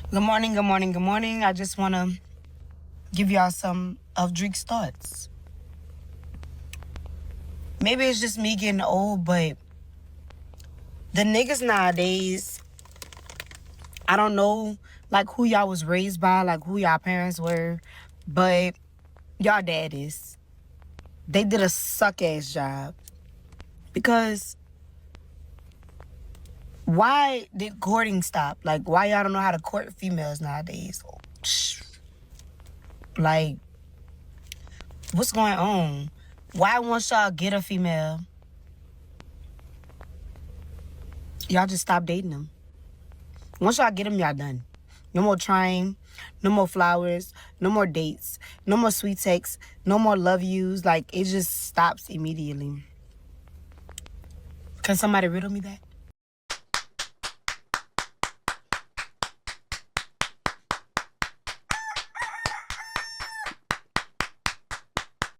Good morning, good morning, good morning. I just want to give y'all some of Drake's thoughts. Maybe it's just me getting old, but the niggas nowadays, I don't know, like, who y'all was raised by, like, who y'all parents were, but y'all daddies, they did a suck-ass job. Because why did courting stop? Like, why y'all don't know how to court females nowadays? Like, what's going on? Why once y'all get a female, y'all just stop dating them? Once y'all get them, y'all done. No more trying, no more flowers, no more dates, no more sweet texts, no more love yous. Like, it just stops immediately. Can somebody riddle me that?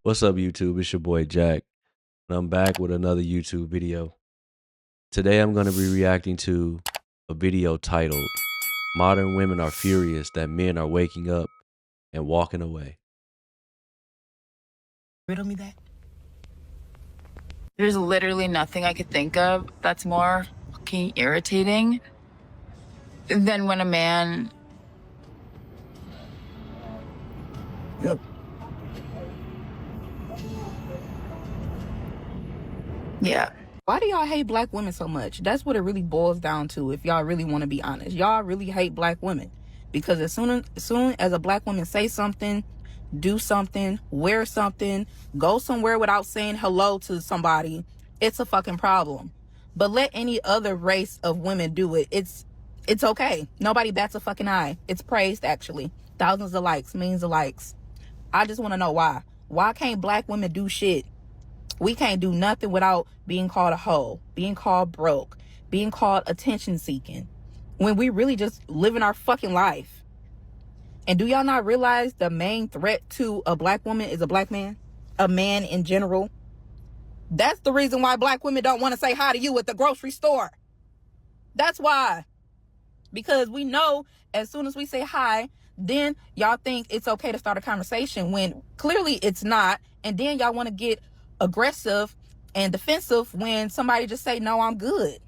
What's up, YouTube? It's your boy Jack, and I'm back with another YouTube video. Today I'm going to be reacting to a video titled, Modern Women Are Furious That Men Are Waking Up and Walking Away. Riddle me that? There's literally nothing I could think of that's more fucking irritating than when a man... Yep. Yeah. Why do y'all hate black women so much? That's what it really boils down to, if y'all really want to be honest. Y'all really hate black women. Because as soon as a black woman say something, do something, wear something, go somewhere without saying hello to somebody, it's a fucking problem. But let any other race of women do it. It's okay. Nobody bats a fucking eye. It's praised, actually. Thousands of likes, millions of likes. I just want to know why. Why can't black women do shit? We can't do nothing without being called a hoe, being called broke, being called attention seeking, when we really just living our fucking life. And do y'all not realize the main threat to a black woman is a black man? A man in general? That's the reason why black women don't want to say hi to you at the grocery store. That's why. Because we know as soon as we say hi, then y'all think it's okay to start a conversation when clearly it's not. And then y'all want to get aggressive and defensive when somebody just say, no, I'm good.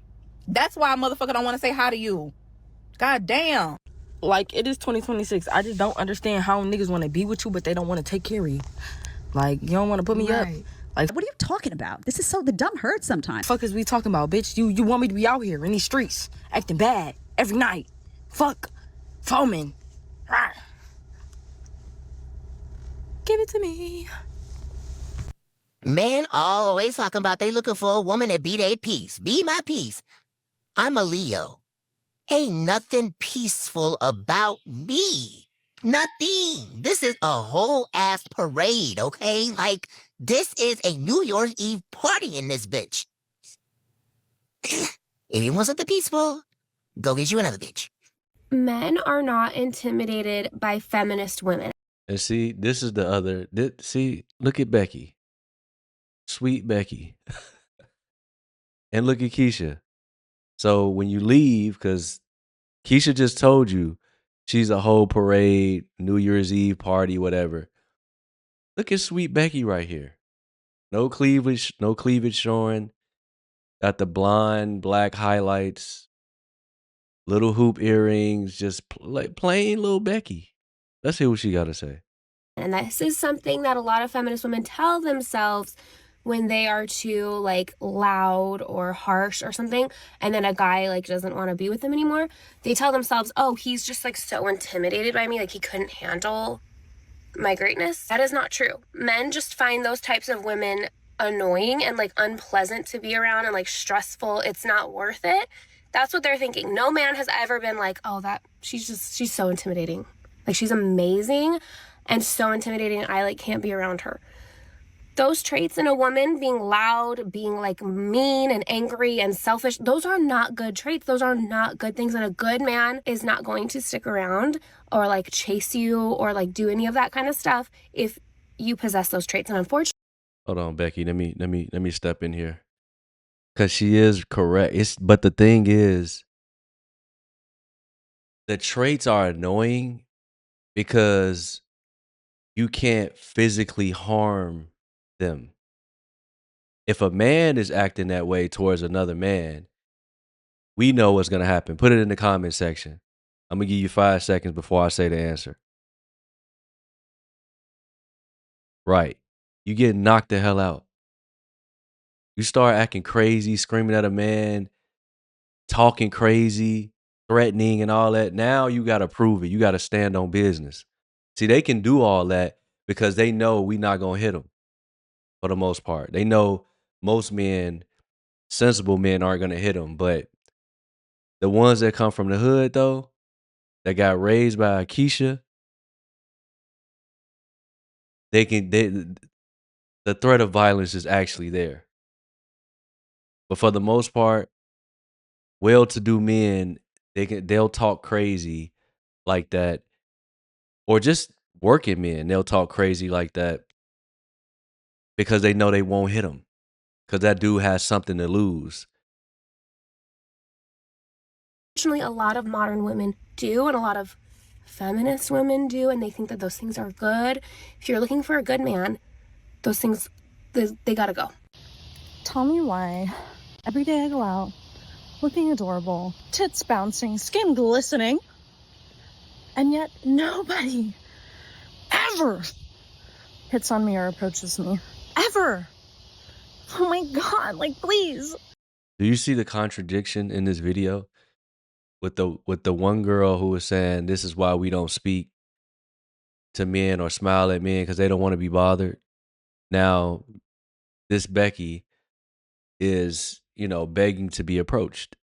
That's why a motherfucker don't want to say hi to you. God damn. Like, it is 2026. I just don't understand how niggas want to be with you, but they don't want to take care of you. Like, you don't want to put me up. Like, what are you talking about? This is so, the dumb hurts sometimes. Fuck is we talking about, bitch? You want me to be out here in these streets, acting bad every night. Fuck. Foaming. Rawr. Give it to me. Men always talking about they looking for a woman that be their peace. Be my peace. I'm a Leo. Ain't nothing peaceful about me. Nothing. This is a whole ass parade, okay? Like, this is a New Year's Eve party in this bitch. If you want something peaceful, go get you another bitch. Men are not intimidated by feminist women. And see, this is the other. See, look at Becky. Sweet Becky. And look at Keisha. So when you leave, because Keisha just told you she's a whole parade, New Year's Eve party, whatever. Look at Sweet Becky right here. No cleavage showing. Got the blonde, black highlights, little hoop earrings, just like plain little Becky. Let's hear what she got to say. And this is something that a lot of feminist women tell themselves when they are too, like, loud or harsh or something, and then a guy, like, doesn't want to be with them anymore. They tell themselves, oh, he's just, like, so intimidated by me, like, he couldn't handle my greatness. That is not true. Men just find those types of women annoying and, like, unpleasant to be around and, like, stressful. It's not worth it. That's what they're thinking. No man has ever been like, oh, she's so intimidating. Like, she's amazing and so intimidating. I, like, can't be around her. Those traits in a woman, being loud, being, like, mean and angry and selfish, those are not good traits. Those are not good things. And a good man is not going to stick around or, like, chase you or, like, do any of that kind of stuff if you possess those traits. And unfortunately, Hold on, Becky. Let me step in here, because she is correct. But the thing is, the traits are annoying because you can't physically harm them. If a man is acting that way towards another man, we know what's going to happen. Put it in the comment section. I'm going to give you 5 seconds before I say the answer. Right. You get knocked the hell out. You start acting crazy, screaming at a man, talking crazy, threatening and all that. Now you got to prove it. You got to stand on business. See, they can do all that because they know we not going to hit them for the most part. They know most men, sensible men, aren't going to hit them. But the ones that come from the hood, though, that got raised by Keisha, the threat of violence is actually there. But for the most part, well-to-do men, they'll talk crazy like that, or just working men, they'll talk crazy like that because they know they won't hit them because that dude has something to lose. Unfortunately, a lot of modern women do, and a lot of feminist women do, and they think that those things are good. If you're looking for a good man, those things, they gotta go. Tell me why every day I go out looking adorable, tits bouncing, skin glistening, and yet nobody ever hits on me or approaches me. Ever. Oh my God, like, please. Do you see the contradiction in this video with the one girl who was saying this is why we don't speak to men or smile at men because they don't want to be bothered? Now, this Becky is, begging to be approached.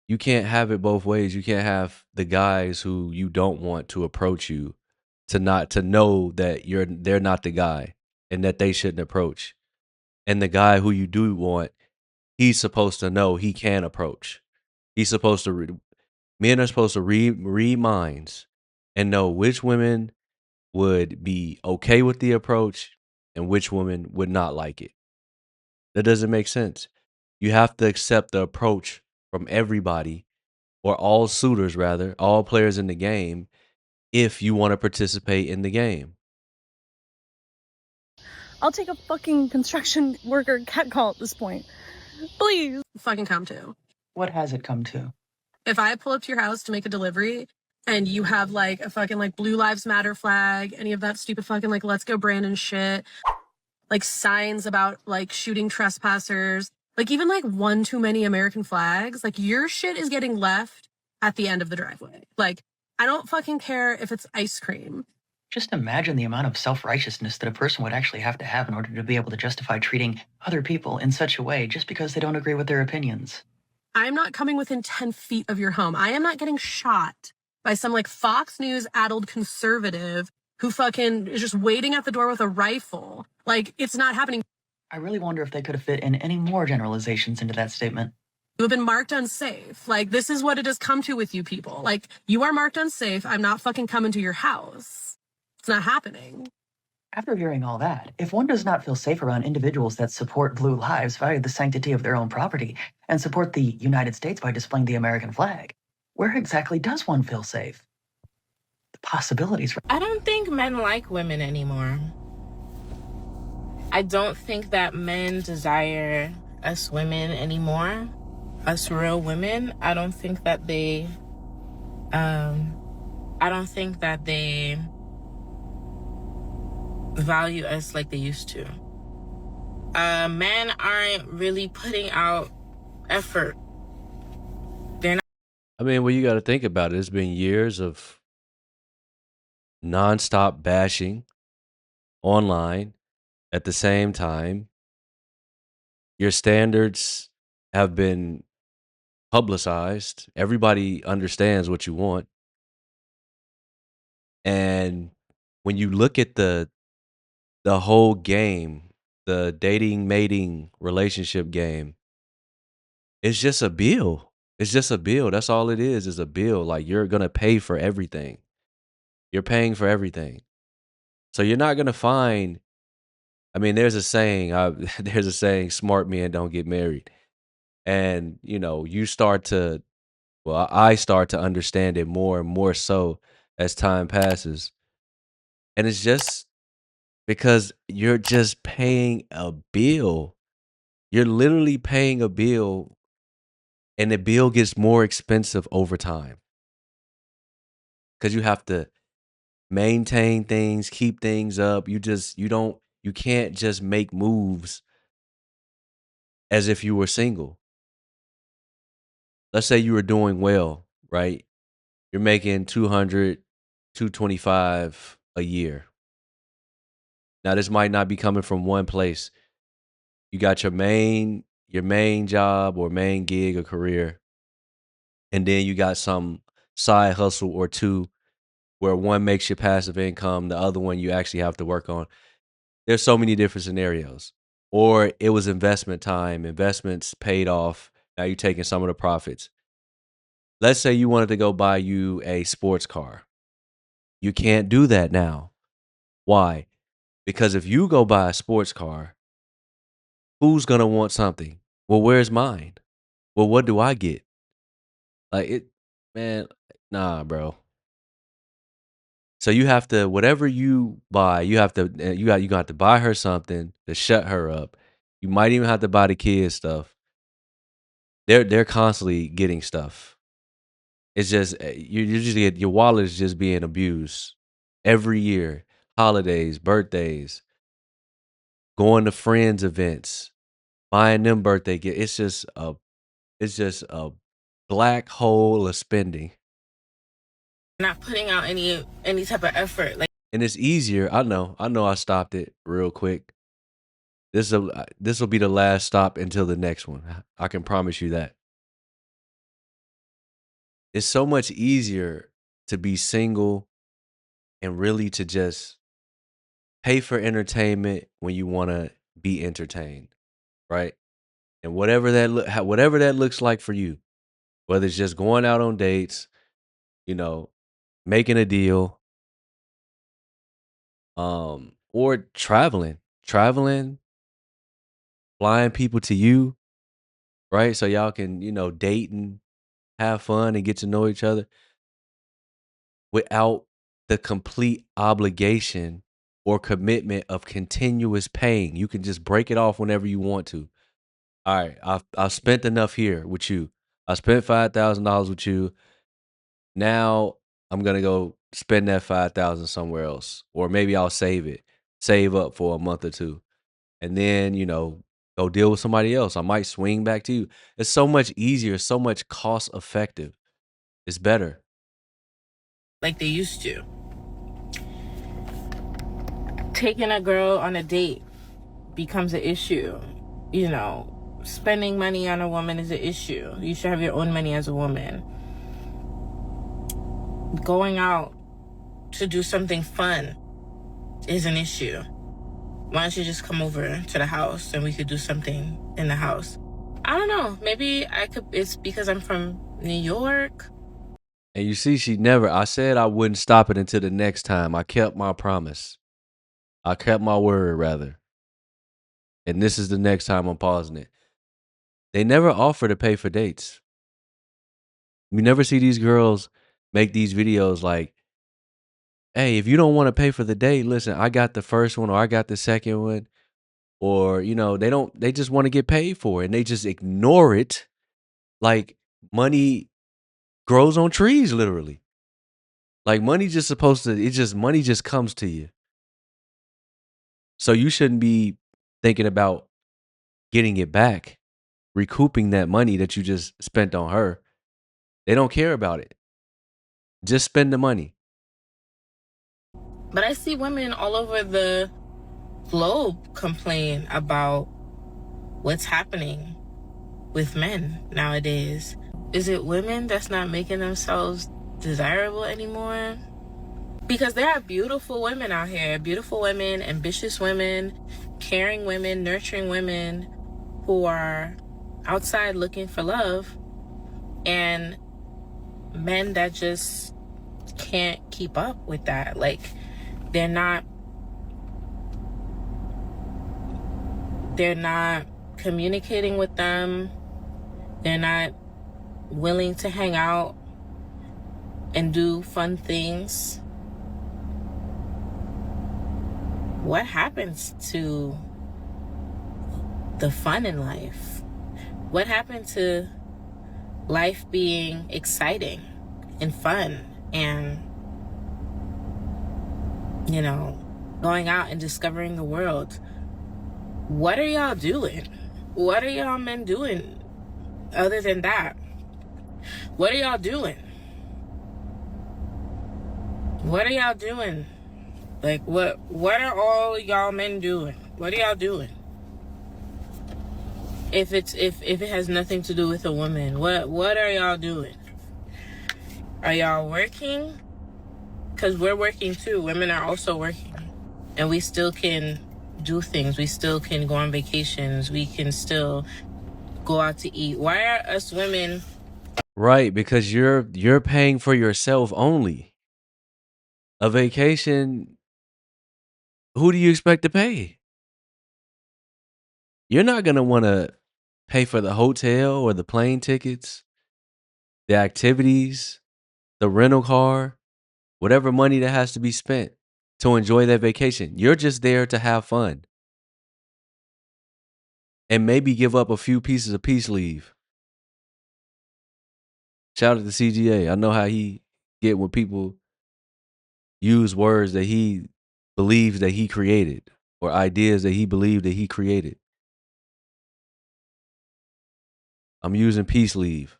You can't have it both ways. You can't have the guys who you don't want to approach you to know that they're not the guy and that they shouldn't approach. And the guy who you do want, he's supposed to know he can approach. He's supposed to men are supposed to read minds and know which women would be okay with the approach and which women would not like it. That doesn't make sense. You have to accept the approach from everybody, or all suitors rather, all players in the game, if you want to participate in the game. I'll take a fucking construction worker catcall at this point. Please. Fucking come to. What has it come to? If I pull up to your house to make a delivery and you have like a fucking like Blue Lives Matter flag, any of that stupid fucking like Let's Go Brandon shit, like signs about like shooting trespassers, like even like one too many American flags, like your shit is getting left at the end of the driveway. Like, I don't fucking care if it's ice cream. Just imagine the amount of self-righteousness that a person would actually have to have in order to be able to justify treating other people in such a way just because they don't agree with their opinions. I'm not coming within 10 feet of your home. I am not getting shot by some like Fox News addled conservative who fucking is just waiting at the door with a rifle. Like, it's not happening. I really wonder if they could have fit in any more generalizations into that statement. You have been marked unsafe. Like, this is what it has come to with you people. Like, you are marked unsafe. I'm not fucking coming to your house. It's not happening. After hearing all that, if one does not feel safe around individuals that support blue lives, value the sanctity of their own property, and support the United States by displaying the American flag, where exactly does one feel safe? The possibilities. I don't think men like women anymore. I don't think that men desire us women anymore. Us real women. I don't think that they value us like they used to. Men aren't really putting out effort. They're not. I mean, well, you got to think about it. It's been years of nonstop bashing online. At the same time, your standards have been publicized. Everybody understands what you want. And when you look at the whole game, the dating, mating, relationship game, it's just a bill. It's just a bill. That's all it is a bill. Like, you're going to pay for everything. You're paying for everything. So you're not going to find, I mean, there's a saying, smart men don't get married. And, you start to Well, I start to understand it more and more so as time passes. And it's just because you're just paying a bill. You're literally paying a bill, and the bill gets more expensive over time because you have to maintain things, keep things up. You can't just make moves as if you were single. Let's say you were doing well, right? You're making 200, 225 a year. Now this might not be coming from one place. You got your main job or main gig or career, and then you got some side hustle or two where one makes your passive income, the other one you actually have to work on. There's so many different scenarios. Or it was investment time, investments paid off. Now you're taking some of the profits. Let's say you wanted to go buy you a sports car. You can't do that now. Why? Because if you go buy a sports car, who's going to want something? Well, where's mine? Well, what do I get? Like it, man, nah, bro. So you have to, whatever you buy, you got to buy her something to shut her up. You might even have to buy the kids stuff. They're constantly getting stuff. It's just you just get your wallet is just being abused every year. Holidays, birthdays, going to friends events, buying them birthday gifts. It's just a black hole of spending. Not putting out any type of effort. Like, And it's easier. I know I stopped it real quick. This will be the last stop until the next one. I can promise you that. It's so much easier to be single and really to just pay for entertainment when you want to be entertained, right? And whatever that looks like for you, whether it's just going out on dates, you know, making a deal, or traveling, flying people to you, right? So y'all can, date and have fun and get to know each other without the complete obligation or commitment of continuous paying. You can just break it off whenever you want to. All right, I've spent enough here with you. I spent $5,000 with you. Now I'm gonna go spend that 5,000 somewhere else, or maybe I'll save up for a month or two, and then go deal with somebody else. I might swing back to you. It's so much easier, so much cost effective. It's better. they used to. Taking a girl on a date becomes an issue. Spending money on a woman is an issue. You should have your own money as a woman. Going out to do something fun is an issue. Why don't you just come over to the house and we could do something in the house? I don't know. Maybe it's because I'm from New York. And you see, I said I wouldn't stop it until the next time. I kept my promise. I kept my word, rather. And this is the next time I'm pausing it. They never offer to pay for dates. You never see these girls make these videos like, hey, if you don't want to pay for the date, listen, I got the first one or I got the second one. Or, they just want to get paid for it and they just ignore it like money grows on trees, literally. Like money money just comes to you. So you shouldn't be thinking about getting it back, recouping that money that you just spent on her. They don't care about it. Just spend the money. But I see women all over the globe complain about what's happening with men nowadays. Is it women that's not making themselves desirable anymore? Because there are beautiful women out here, beautiful women, ambitious women, caring women, nurturing women who are outside looking for love, and men that just can't keep up with that. Like, they're not communicating with them. They're not willing to hang out and do fun things, what happens to the fun in life? What happened to life being exciting and fun and, you know, going out and discovering the world? What are y'all doing? What are y'all men doing other than that? What are y'all doing? What are y'all doing? Like, what are all y'all men doing? What are y'all doing? If it has nothing to do with a woman, what are y'all doing? Are y'all working? Because we're working too. Women are also working. And we still can do things. We still can go on vacations. We can still go out to eat. Why are us women... Right, because you're paying for yourself only. A vacation, who do you expect to pay? You're not going to want to pay for the hotel or the plane tickets, the activities, the rental car, whatever money that has to be spent to enjoy that vacation. You're just there to have fun. And maybe give up a few pieces of peace leave. Shout out to CGA. I know how he get when people use words that he believes that he created or ideas that he believed that he created. I'm using peace leave.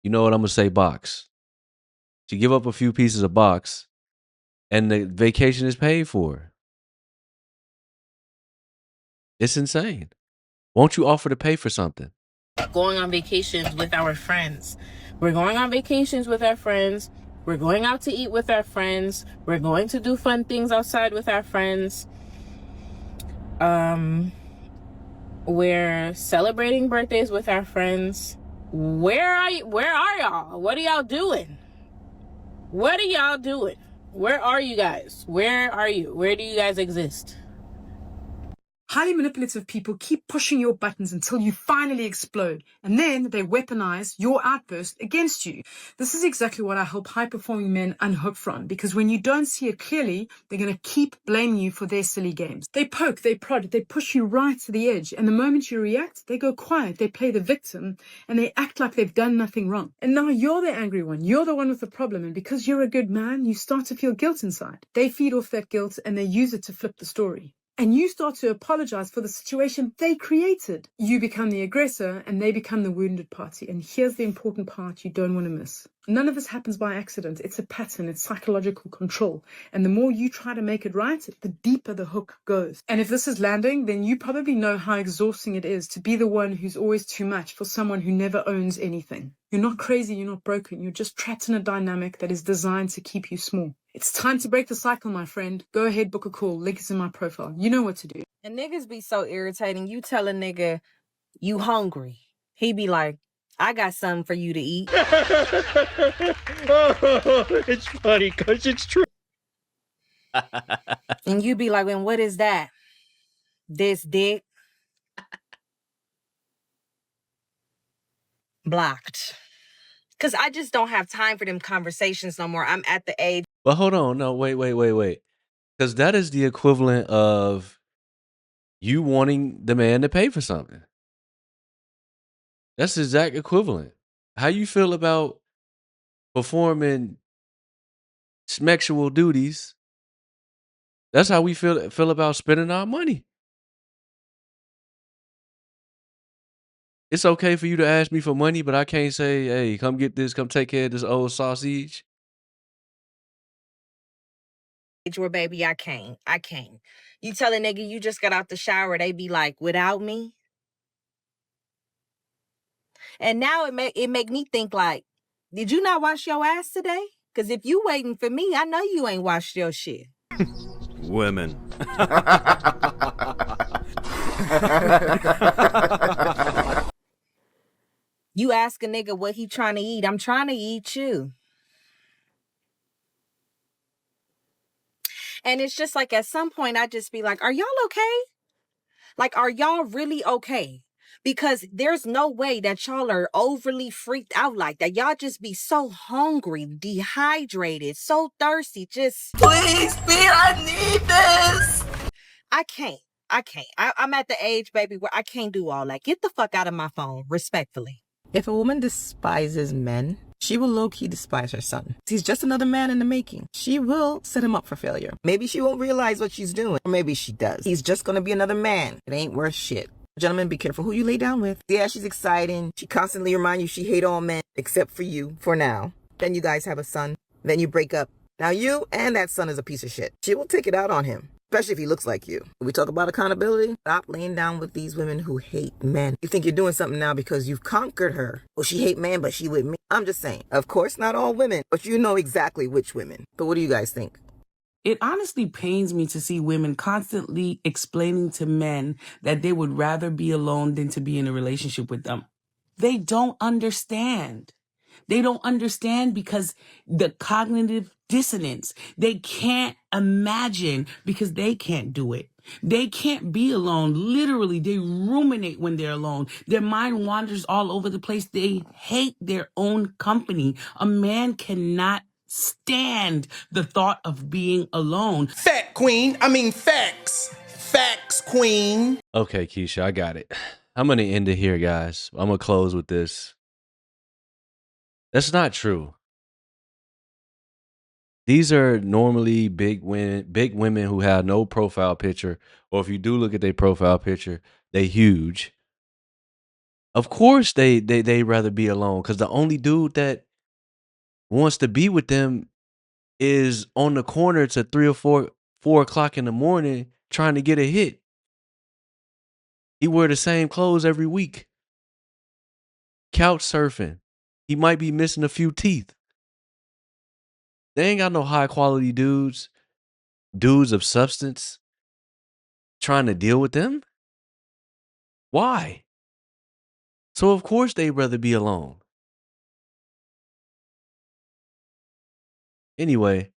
You know what I'm going to say? Box. You give up a few pieces of box and the vacation is paid for. It's insane. Won't you offer to pay for something? Going on vacations with our friends. We're going on vacations with our friends. We're going out to eat with our friends. We're going to do fun things outside with our friends. We're celebrating birthdays with our friends. Where are y'all? What are y'all doing? What are y'all doing? Where are you guys? Where are you? Where do you guys exist? Highly manipulative people keep pushing your buttons until you finally explode, and then they weaponize your outburst against you. This is exactly what I help high-performing men unhook from, because when you don't see it clearly, they're going to keep blaming you for their silly games. They poke, they prod, they push you right to the edge, and the moment you react, they go quiet, they play the victim, and they act like they've done nothing wrong. And now you're the angry one, you're the one with the problem, and because you're a good man, you start to feel guilt inside. They feed off that guilt, and they use it to flip the story. And you start to apologize for the situation they created. You become the aggressor and they become the wounded party. And here's the important part you don't want to miss. None of this happens by accident. It's a pattern. It's psychological control. And the more you try to make it right, the deeper the hook goes. And if this is landing, then you probably know how exhausting it is to be the one who's always too much for someone who never owns anything. You're not crazy. You're not broken. You're just trapped in a dynamic that is designed to keep you small. It's time to break the cycle, my friend. Go ahead, book a call. Link is in my profile. You know what to do. And niggas be so irritating. You tell a nigga you hungry. He be like, I got something for you to eat. It's funny because it's true. And you be like, and what is that? This dick? Blocked. Because I just don't have time for them conversations no more. I'm at the age. But hold on. No, wait. Because that is the equivalent of you wanting the man to pay for something. That's the exact equivalent. How you feel about performing sexual duties, that's how we feel about spending our money. It's okay for you to ask me for money, but I can't say, hey, come get this, come take care of this old sausage. Where, baby, I can't. You tell a nigga you just got out the shower, they be like, without me? And now it make me think like, did you not wash your ass today? Because if you waiting for me, I know you ain't washed your shit. Women. You ask a nigga what he trying to eat. I'm trying to eat you. And it's just like at some point I just be like, are y'all okay? Like, are y'all really okay? Because there's no way that y'all are overly freaked out like that. Y'all just be so hungry, dehydrated, so thirsty. Just please, B, I need this. I can't. I'm at the age, baby, where I can't do all that. Get the fuck out of my phone, respectfully. If a woman despises men, she will low-key despise her son. He's just another man in the making. She will set him up for failure. Maybe she won't realize what she's doing, or maybe she does. He's just gonna be another man. It ain't worth shit. Gentlemen, be careful who you lay down with. Yeah, she's exciting. She constantly reminds you she hate all men, except for you, for now. Then you guys have a son. Then you break up. Now you and that son is a piece of shit. She will take it out on him. Especially if he looks like you. When we talk about accountability, stop laying down with these women who hate men. You think you're doing something now because you've conquered her. Well, she hate men, but she with me. I'm just saying. Of course, not all women, but you know exactly which women. But what do you guys think? It honestly pains me to see women constantly explaining to men that they would rather be alone than to be in a relationship with them. They don't understand. They don't understand because the cognitive dissonance. They can't imagine because they can't do it. They can't be alone. Literally, they ruminate when they're alone. Their mind wanders all over the place. They hate their own company. A man cannot stand the thought of being alone. Fact queen. I mean facts. Facts queen. Okay, Keisha, I got it. I'm going to end it here, guys. I'm going to close with this. That's not true. These are normally big women who have no profile picture, or if you do look at their profile picture, they huge. Of course they rather be alone, because the only dude that wants to be with them is on the corner to 3 or 4 o'clock in the morning trying to get a hit. He wear the same clothes every week. Couch surfing. He might be missing a few teeth. They ain't got no high quality dudes of substance trying to deal with them. Why? So of course they'd rather be alone. Anyway,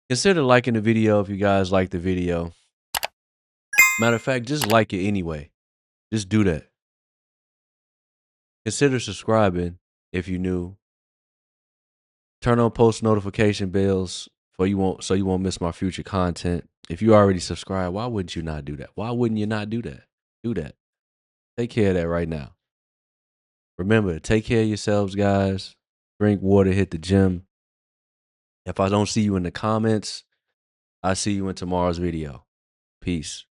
consider liking the video if you guys like the video. Matter of fact, just like it anyway. Just do that. Consider subscribing if you're new. Turn on post notification bells so you won't miss my future content. If you already subscribed, why wouldn't you not do that? Why wouldn't you not do that? Do that. Take care of that right now. Remember, take care of yourselves, guys. Drink water, hit the gym. If I don't see you in the comments, I'll see you in tomorrow's video. Peace.